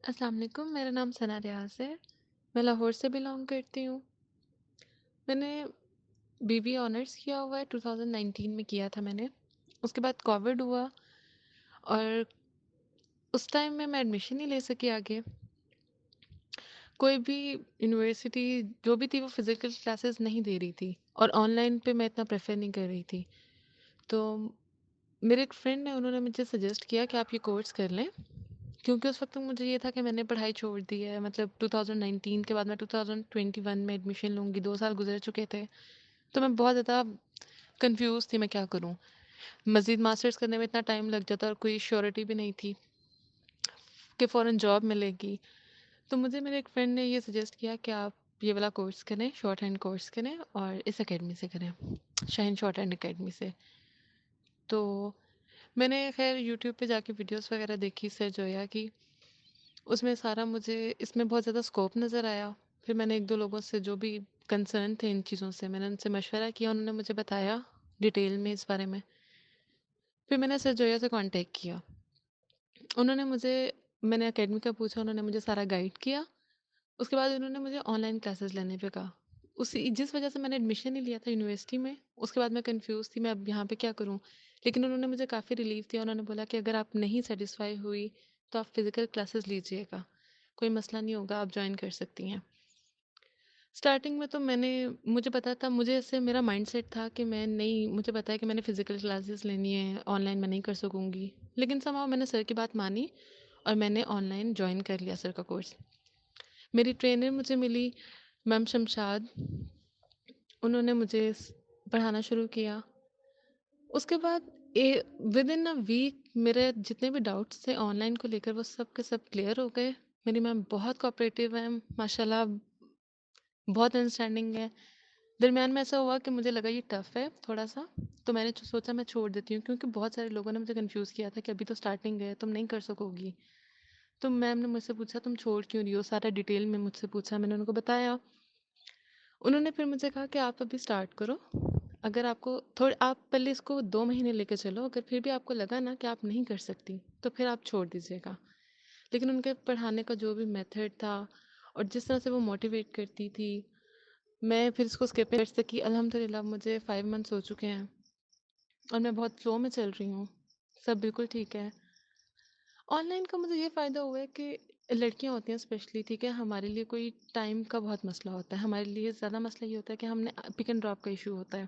السلام علیکم، میرا نام ثنا ریاض ہے۔ میں لاہور سے بلانگ کرتی ہوں۔ میں نے بی بی اے آنرس کیا ہوا ہے، 2019 میں کیا تھا میں نے۔ اس کے بعد کووڈ ہوا اور اس ٹائم میں ایڈمیشن نہیں لے سکی آگے۔ کوئی بھی یونیورسٹی جو بھی تھی وہ فزیکل کلاسز نہیں دے رہی تھی اور آن لائن پہ میں اتنا پریفر نہیں کر رہی تھی۔ تو میرے ایک فرینڈ نے انہوں نے مجھے سجیسٹ کیا کہ آپ یہ کورس کر لیں، کیونکہ اس وقت تک مجھے یہ تھا کہ میں نے پڑھائی چھوڑ دی ہے، مطلب 2019 کے بعد میں 2021 میں ایڈمیشن لوں گی، 2 سال گزر چکے تھے۔ تو میں بہت زیادہ کنفیوز تھی میں کیا کروں، مزید ماسٹرز کرنے میں اتنا ٹائم لگ جاتا اور کوئی شیورٹی بھی نہیں تھی کہ فوراً جاب ملے گی۔ تو مجھے میرے ایک فرینڈ نے یہ سجیسٹ کیا کہ آپ یہ والا کورس کریں، شارٹ ہینڈ کورس کریں اور اس اکیڈمی سے کریں، شاہین شارٹ ہینڈ اکیڈمی سے۔ تو میں نے خیر یوٹیوب پہ جا کے ویڈیوز وغیرہ دیکھی، سر جویا کی، اس میں سارا مجھے اس میں بہت زیادہ اسکوپ نظر آیا۔ پھر میں نے ایک دو لوگوں سے جو بھی کنسرن تھے ان چیزوں سے، میں نے ان سے مشورہ کیا، انہوں نے مجھے بتایا ڈیٹیل میں اس بارے میں۔ پھر میں نے سر جویا سے کانٹیکٹ کیا، انہوں نے مجھے، میں نے اکیڈمی کا پوچھا، انہوں نے مجھے سارا گائیڈ کیا۔ اس کے بعد انہوں نے مجھے آن لائن کلاسز لینے پہ کہا، اسی جس وجہ سے میں نے ایڈمیشن نہیں لیا تھا یونیورسٹی میں۔ اس کے بعد میں کنفیوز تھی میں اب یہاں پہ کیا کروں، لیکن انہوں نے مجھے کافی ریلیف دیا۔ انہوں نے بولا کہ اگر آپ نہیں سیٹسفائی ہوئی تو آپ فزیکل کلاسز لیجئے گا، کوئی مسئلہ نہیں ہوگا، آپ جوائن کر سکتی ہیں۔ اسٹارٹنگ میں تو مجھے پتا تھا، مجھے ایسے میرا مائنڈ سیٹ تھا کہ میں نہیں، مجھے پتا ہے کہ میں نے فزیکل کلاسز لینی ہے، آن لائن میں نہیں کر سکوں گی، لیکن somehow میں نے سر کی بات مانی اور میں نے آن لائن جوائن کر لیا سر کا کورس۔ میری ٹرینر مجھے ملی میم شمشاد، انہوں نے مجھے پڑھانا شروع کیا۔ اس کے بعد ود ان اے ویک میرے جتنے بھی ڈاؤٹس تھے آن لائن کو لے کر وہ سب کے سب کلیئر ہو گئے۔ میری میم بہت کوآپریٹیو ہے، ماشاء اللہ بہت انڈرسٹینڈنگ ہے۔ درمیان میں ایسا ہوا کہ مجھے لگا یہ ٹف ہے تھوڑا سا، تو میں نے سوچا میں چھوڑ دیتی ہوں، کیونکہ بہت سارے لوگوں نے مجھے کنفیوز کیا تھا کہ ابھی تو اسٹارٹنگ ہے، تم نہیں کر سکو گی۔ تو میم نے مجھ سے پوچھا تم چھوڑ کیوں رہی ہو، سارا ڈیٹیل میں مجھ سے پوچھا، میں نے ان کو بتایا۔ انہوں نے پھر مجھے کہا کہ آپ ابھی اسٹارٹ کرو، اگر آپ کو آپ پہلے اس کو 2 مہینے لے کے چلو، اگر پھر بھی آپ کو لگا نا کہ آپ نہیں کر سکتی تو پھر آپ چھوڑ دیجیے گا۔ لیکن ان کے پڑھانے کا جو بھی میتھڈ تھا اور جس طرح سے وہ موٹیویٹ کرتی تھی، میں پھر اس کو اسکپ نہیں کر سکی۔ الحمدللہ مجھے 5 منتھس ہو چکے ہیں اور میں بہت فلو میں چل رہی ہوں، سب بالکل ٹھیک ہے۔ آن لائن کا مجھے یہ فائدہ ہوا ہے کہ لڑکیاں ہوتی ہیں اسپیشلی، ٹھیک ہے، ہمارے لیے کوئی ٹائم کا بہت مسئلہ ہوتا ہے، ہمارے لیے زیادہ مسئلہ یہ ہوتا ہے کہ ہم نے پک اینڈ ڈراپ کا ایشو ہوتا ہے۔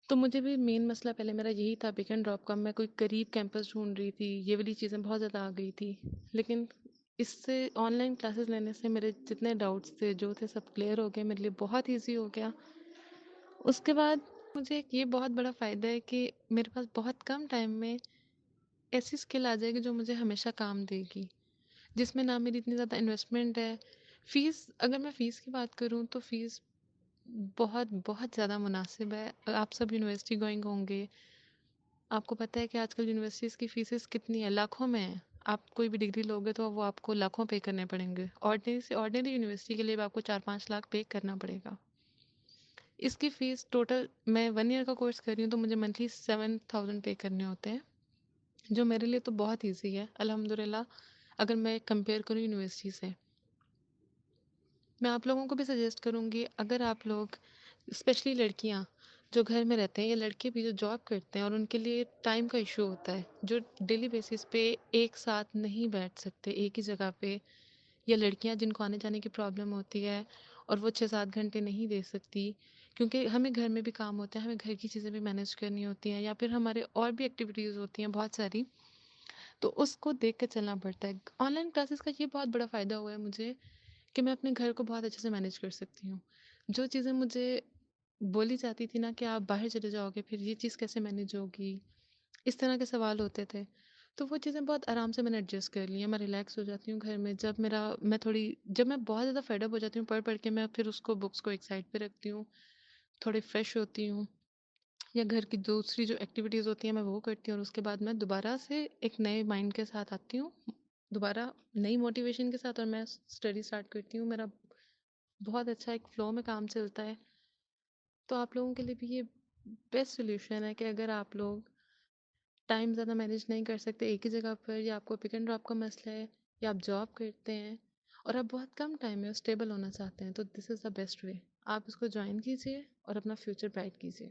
تو مجھے بھی مین مسئلہ پہلے میرا یہی تھا، پک اینڈ ڈراپ کا، میں کوئی قریب کیمپس ڈھونڈ رہی تھی، یہ والی چیزیں بہت زیادہ آ گئی تھی۔ لیکن اس سے آن لائن کلاسز لینے سے میرے جتنے ڈاؤٹس تھے جو تھے سب کلیئر ہو گئے، میرے لیے بہت ایزی ہو گیا۔ اس کے بعد مجھے ایک یہ بہت بڑا فائدہ ہے کہ میرے پاس بہت کم ٹائم میں ایسی اسکل آ جائے گی جو مجھے ہمیشہ کام دے گی، جس میں نہ میری اتنی زیادہ انویسٹمنٹ ہے۔ فیس، اگر میں فیس کی بات کروں تو فیس بہت بہت زیادہ مناسب ہے۔ آپ سب یونیورسٹی گوئنگ ہوں گے، آپ کو پتہ ہے کہ آج کل یونیورسٹیز کی فیسز کتنی ہیں، لاکھوں میں ہیں۔ آپ کوئی بھی ڈگری لوگے تو وہ آپ کو لاکھوں پے کرنے پڑیں گے، آرڈنری سے آرڈنری یونیورسٹی کے لیے بھی آپ کو 4-5 لاکھ پے کرنا پڑے گا۔ اس کی فیس ٹوٹل، میں 1 ایئر کا کورس کر رہی ہوں تو مجھے منتھلی 7,000 پے کرنے ہوتے ہیں، جو میرے لیے تو بہت ایزی ہے الحمدللہ، اگر میں کمپیئر کروں یونیورسٹی سے۔ میں آپ لوگوں کو بھی سجیسٹ کروں گی، اگر آپ لوگ اسپیشلی لڑکیاں جو گھر میں رہتے ہیں یا لڑکے بھی جو جاب کرتے ہیں اور ان کے لیے ٹائم کا ایشو ہوتا ہے، جو ڈیلی بیسس پہ ایک ساتھ نہیں بیٹھ سکتے ایک ہی جگہ پہ، یا لڑکیاں جن کو آنے جانے کی پرابلم ہوتی ہے اور وہ 6-7 گھنٹے نہیں دے سکتی، کیونکہ ہمیں گھر میں بھی کام ہوتے ہیں، ہمیں گھر کی چیزیں بھی مینیج کرنی ہوتی ہیں، یا پھر ہمارے اور بھی ایکٹیویٹیز ہوتی ہیں بہت ساری، تو اس کو دیکھ کے چلنا پڑتا ہے۔ آن لائن کلاسز کا یہ بہت بڑا فائدہ ہوا ہے مجھے کہ میں اپنے گھر کو بہت اچھے سے مینیج کر سکتی ہوں۔ جو چیزیں مجھے بولی جاتی تھی نا کہ آپ باہر چلے جاؤ گے پھر یہ چیز کیسے مینیج ہوگی، اس طرح کے سوال ہوتے تھے، تو وہ چیزیں بہت آرام سے میں نے ایڈجسٹ کر لی ہیں۔ میں ریلیکس ہو جاتی ہوں گھر میں، جب میں بہت زیادہ فیڈ اپ ہو جاتی ہوں پڑھ پڑھ کے، میں پھر اس کو بکس کو ایک سائڈ پہ رکھتی ہوں، تھوڑی فریش ہوتی ہوں، یا گھر کی دوسری جو ایکٹیویٹیز ہوتی ہیں میں وہ کرتی ہوں، اور اس کے بعد میں دوبارہ سے ایک نئے مائنڈ کے ساتھ آتی ہوں، دوبارہ نئی موٹیویشن کے ساتھ، اور میں اسٹڈی اسٹارٹ کرتی ہوں۔ میرا بہت اچھا ایک فلو میں کام چلتا ہے۔ تو آپ لوگوں کے لیے بھی یہ بیسٹ سولوشن ہے کہ اگر آپ لوگ ٹائم زیادہ مینیج نہیں کر سکتے ایک ہی جگہ پر، یا آپ کو پک اینڈ ڈراپ کا مسئلہ ہے، یا آپ جاب کرتے ہیں اور آپ بہت کم ٹائم میں اسٹیبل ہونا چاہتے ہیں، تو دس از دا بیسٹ وے. آپ اس کو جوائن کیجیے اور اپنا فیوچر برائٹ کیجیے.